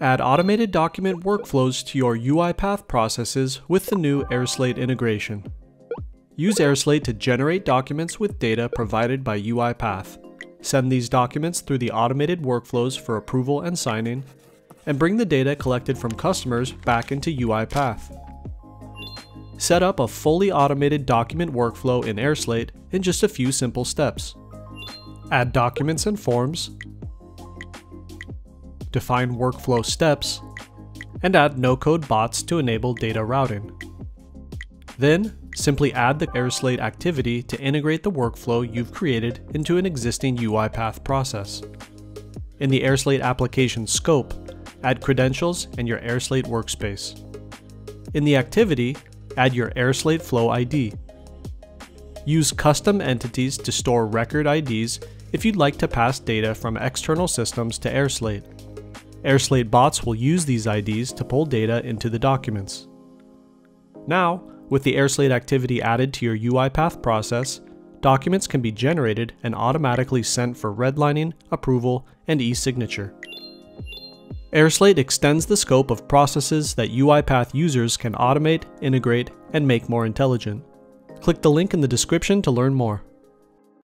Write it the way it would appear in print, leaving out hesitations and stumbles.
Add automated document workflows to your UiPath processes with the new airSlate integration. Use airSlate to generate documents with data provided by UiPath. Send these documents through the automated workflows for approval and signing, and bring the data collected from customers back into UiPath. Set up a fully automated document workflow in airSlate in just a few simple steps. Add documents and forms, define workflow steps, and add no-code bots to enable data routing. Then, simply add the airSlate activity to integrate the workflow you've created into an existing UiPath process. In the airSlate application scope, add credentials and your airSlate workspace. In the activity, add your airSlate flow ID. Use custom entities to store record IDs if you'd like to pass data from external systems to airSlate. airSlate bots will use these IDs to pull data into the documents. Now, with the airSlate activity added to your UiPath process, documents can be generated and automatically sent for redlining, approval, and e-signature. airSlate extends the scope of processes that UiPath users can automate, integrate, and make more intelligent. Click the link in the description to learn more.